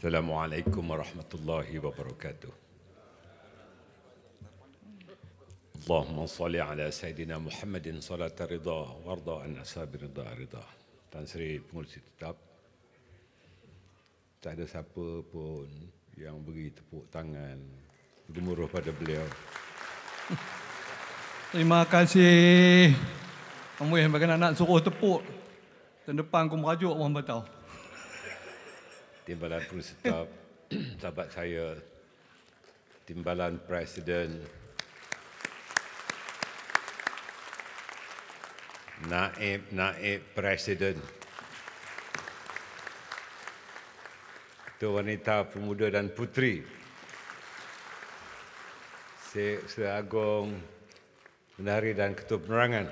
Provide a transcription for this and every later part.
Assalamualaikum warahmatullahi wabarakatuh. Allahumma salli ala Sayyidina Muhammadin salata ridha warda an ashabi ridha ridha. Tan Sri Pengurusi Tetap, tak ada siapa pun yang beri tepuk tangan gemuruh pada beliau. Terima kasih. Kamu yang bagaimana nak suruh tepuk. Tahun depan aku merajuk orang Batau. Timbalan Pengurusi Tetap, sahabat saya, Timbalan Presiden, Naib Presiden, Ketua Wanita Pemuda dan Puteri, Sri Agong Bendahari dan Ketua Penerangan.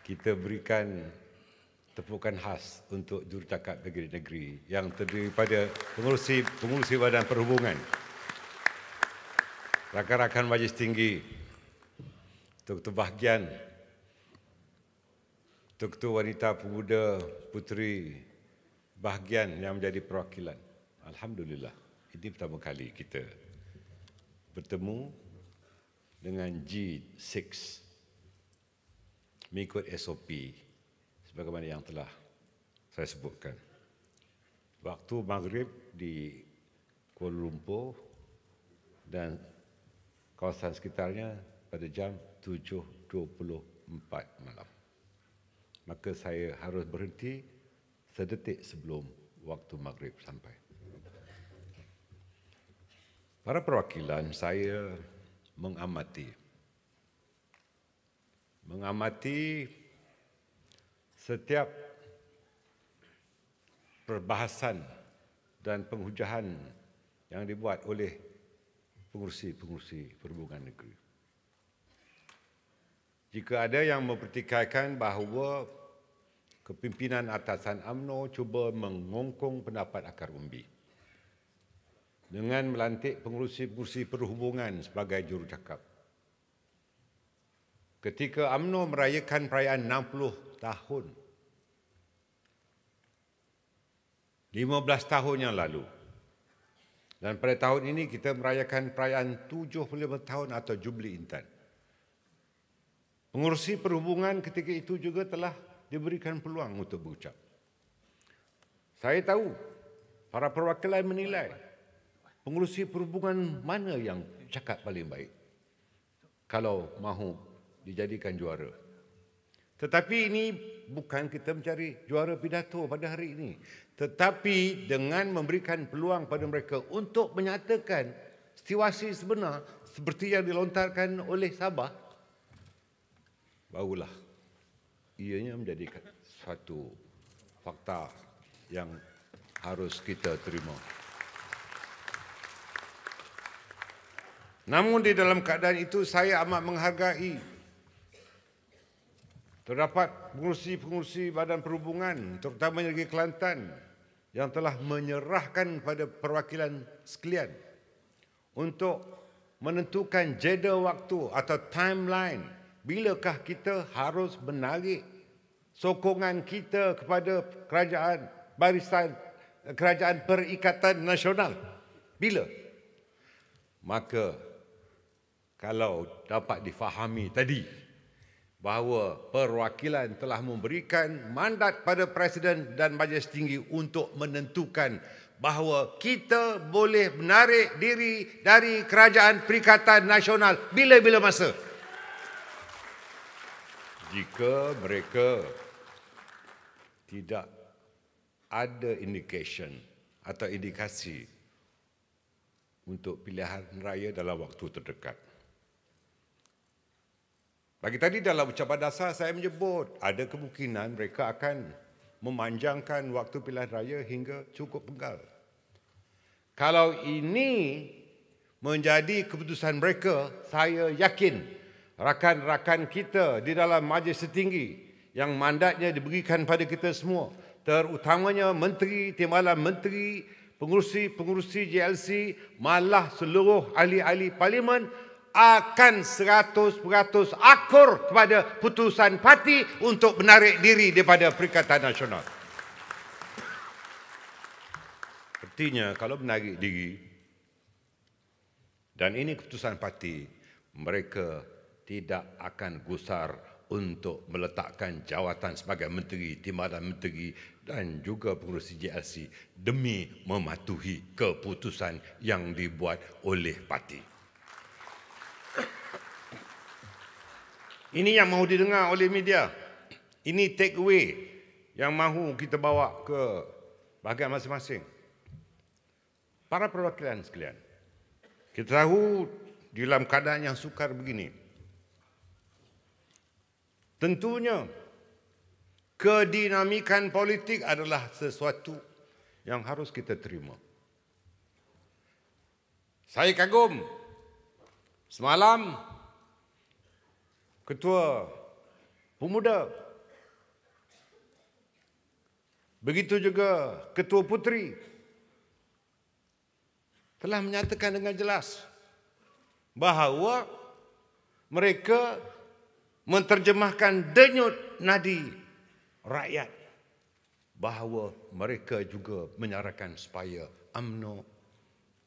Kita berikan tepukan khas untuk Jurucakap Negeri yang terdiri pada pengurusi Badan Perhubungan, rakan-rakan Majlis Tinggi, Ketua Bahagian, Ketua Wanita Pemuda Puteri Bahagian yang menjadi perwakilan. Alhamdulillah, ini pertama kali kita bertemu dengan G6 mengikut SOP sebagaimana yang telah saya sebutkan. Waktu maghrib di Kuala Lumpur dan kawasan sekitarnya pada jam 7.24 malam. Maka saya harus berhenti sedetik sebelum waktu maghrib sampai. Para perwakilan, saya mengamati setiap perbahasan dan penghujahan yang dibuat oleh pengurusi perhubungan negeri. Jika ada yang mempertikaikan bahawa kepimpinan atasan UMNO cuba mengongkong pendapat akar umbi dengan melantik pengurusi perhubungan sebagai jurucakap. Ketika UMNO merayakan perayaan 60 tahun, 15 tahun yang lalu, dan pada tahun ini kita merayakan perayaan 75 tahun atau Jubli Intan. Pengurusi perhubungan ketika itu juga telah diberikan peluang untuk berucap. Saya tahu para perwakilan menilai pengurusi perhubungan mana yang cakap paling baik kalau mahu dijadikan juara. Tetapi ini bukan kita mencari juara pidato pada hari ini, tetapi dengan memberikan peluang pada mereka untuk menyatakan situasi sebenar seperti yang dilontarkan oleh Sabah, barulah ianya menjadi suatu fakta yang harus kita terima. Namun di dalam keadaan itu saya amat menghargai terdapat pengurusi Badan Perhubungan, terutamanya Negeri Kelantan, yang telah menyerahkan pada perwakilan sekalian untuk menentukan jeda waktu atau timeline bilakah kita harus menarik sokongan kita kepada Kerajaan Perikatan Nasional. Bila? Maka kalau dapat difahami tadi bahawa perwakilan telah memberikan mandat pada Presiden dan Majlis Tinggi untuk menentukan bahawa kita boleh menarik diri dari Kerajaan Perikatan Nasional bila-bila masa. Jika mereka tidak ada indication atau indikasi untuk pilihan raya dalam waktu terdekat. Pagi tadi dalam ucapan dasar saya menyebut ada kemungkinan mereka akan memanjangkan waktu pilihan raya hingga cukup penggal. Kalau ini menjadi keputusan mereka, saya yakin rakan-rakan kita di dalam Majlis Tertinggi yang mandatnya diberikan pada kita semua, terutamanya Menteri, Timbalan Menteri, pengurusi JLC, malah seluruh ahli-ahli Parlimen akan 100% akur kepada putusan parti untuk menarik diri daripada Perikatan Nasional. Artinya kalau menarik diri, dan ini keputusan parti, mereka tidak akan gusar untuk meletakkan jawatan sebagai menteri, timbalan menteri dan juga pengurusi JLC demi mematuhi keputusan yang dibuat oleh parti. Ini yang mahu didengar oleh media. Ini take away yang mahu kita bawa ke bahagian masing-masing. Para perwakilan sekalian, kita tahu di dalam keadaan yang sukar begini, tentunya kedinamikan politik adalah sesuatu yang harus kita terima. Saya kagum semalam Ketua Pemuda, begitu juga Ketua Puteri telah menyatakan dengan jelas bahawa mereka menterjemahkan denyut nadi rakyat, bahawa mereka juga menyarankan supaya UMNO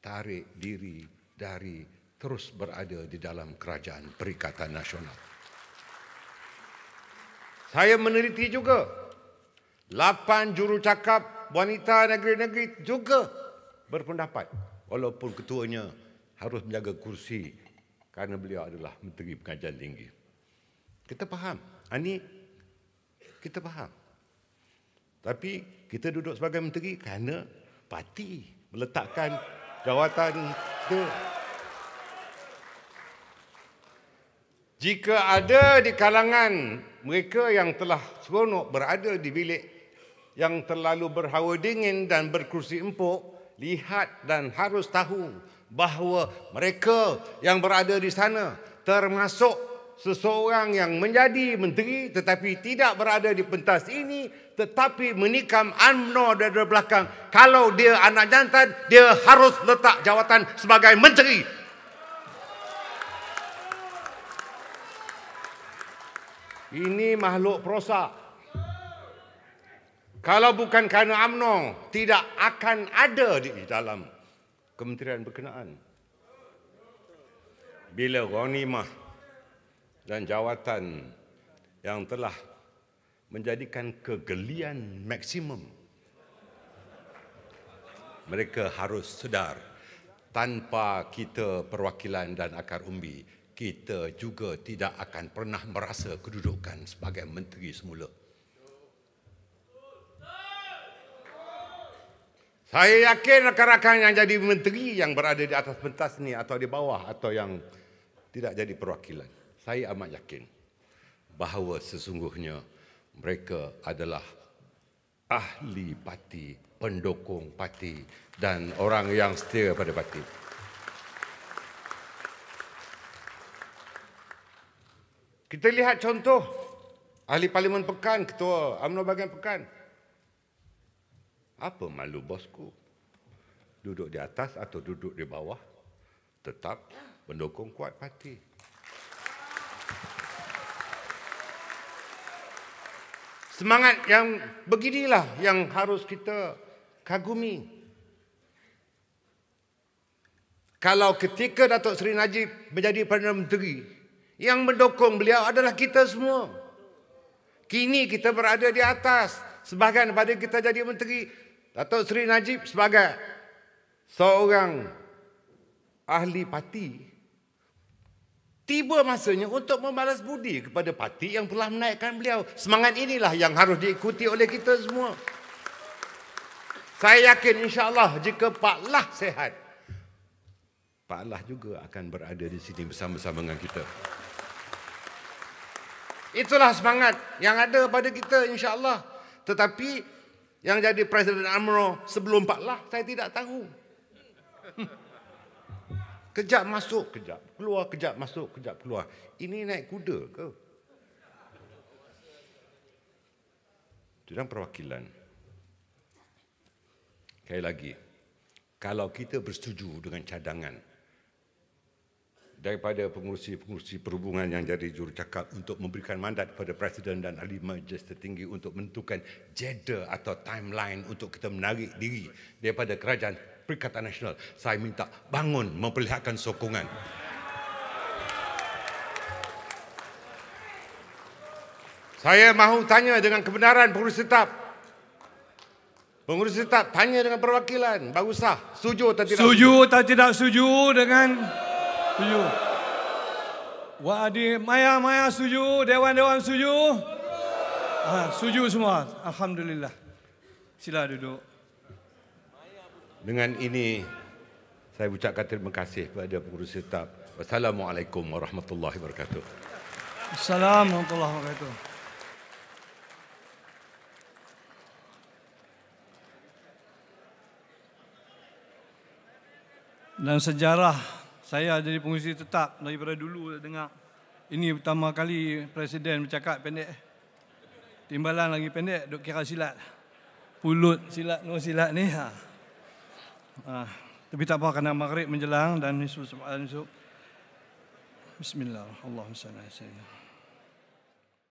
tarik diri dari terus berada di dalam Kerajaan Perikatan Nasional. Saya meneliti juga 8 jurucakap wanita negeri-negeri juga berpendapat, walaupun ketuanya harus menjaga kursi kerana beliau adalah Menteri Pengajian Tinggi. Kita faham, ini kita faham. Tapi kita duduk sebagai menteri kerana parti meletakkan jawatan itu. Jika ada di kalangan mereka yang telah seronok berada di bilik yang terlalu berhawa dingin dan berkursi empuk, lihat dan harus tahu bahawa mereka yang berada di sana termasuk seseorang yang menjadi menteri tetapi tidak berada di pentas ini, tetapi menikam UMNO dari belakang. Kalau dia anak jantan, dia harus letak jawatan sebagai menteri. Ini makhluk perosak. Kalau bukan kerana UMNO, tidak akan ada di dalam kementerian berkenaan. Bila ghanimah dan jawatan yang telah menjadikan kegelian maksimum, mereka harus sedar, tanpa kita perwakilan dan akar umbi, kita juga tidak akan pernah merasa kedudukan sebagai menteri semula. Saya yakin rakan-rakan yang jadi menteri yang berada di atas pentas ni atau di bawah atau yang tidak jadi perwakilan, saya amat yakin bahawa sesungguhnya mereka adalah ahli parti, pendukung parti dan orang yang setia pada parti. Kita lihat contoh ahli Parlimen Pekan, Ketua UMNO bahagian Pekan. Apa malu bosku? Duduk di atas atau duduk di bawah, tetap mendukung kuat parti. Semangat yang beginilah yang harus kita kagumi. Kalau ketika Datuk Seri Najib menjadi Perdana Menteri, yang mendukung beliau adalah kita semua. Kini kita berada di atas. Sebahagian pada kita jadi menteri. Datuk Seri Najib sebagai seorang ahli parti, tiba masanya untuk membalas budi kepada parti yang telah menaikkan beliau. Semangat inilah yang harus diikuti oleh kita semua. Saya yakin insya-Allah jika Pak Lah sehat, Pak Lah juga akan berada di sini bersama-sama dengan kita. Itulah semangat yang ada pada kita insya-Allah. Tetapi yang jadi Presiden UMNO sebelum Pak Lah, saya tidak tahu. Kejap masuk, kejap keluar, kejap masuk, kejap keluar. Ini naik kuda ke? Dalam perwakilan. Sekali lagi, kalau kita bersetuju dengan cadangan daripada pengurusi-pengurusi perhubungan yang jadi jurucakap untuk memberikan mandat kepada Presiden dan Ahli Majlis Tertinggi untuk menentukan jeda atau timeline untuk kita menarik diri daripada Kerajaan Perikatan Nasional. Saya minta bangun memperlihatkan sokongan. Saya mahu tanya dengan kebenaran pengurus tetap. Pengurus tetap tanya dengan perwakilan, baru sah. Setuju atau tidak? Setuju atau tidak setuju dengan setuju. Wadi Maya setuju, dewan-dewan setuju? Setuju semua. Alhamdulillah. Sila duduk. Dengan ini saya ucapkan terima kasih kepada pengurus tetap. Wassalamualaikum warahmatullahi wabarakatuh. Assalamualaikum warahmatullahi wabarakatuh. Dan sejarah saya jadi pengurusi tetap daripada dulu dengar. Ini pertama kali Presiden bercakap pendek. Timbalan lagi pendek, duk kira silat. Pulut silat, no silat ni. Tapi tak apa, kerana maghrib menjelang dan Bismillahirrahmanirrahim. Allahumma salli ala sayyidina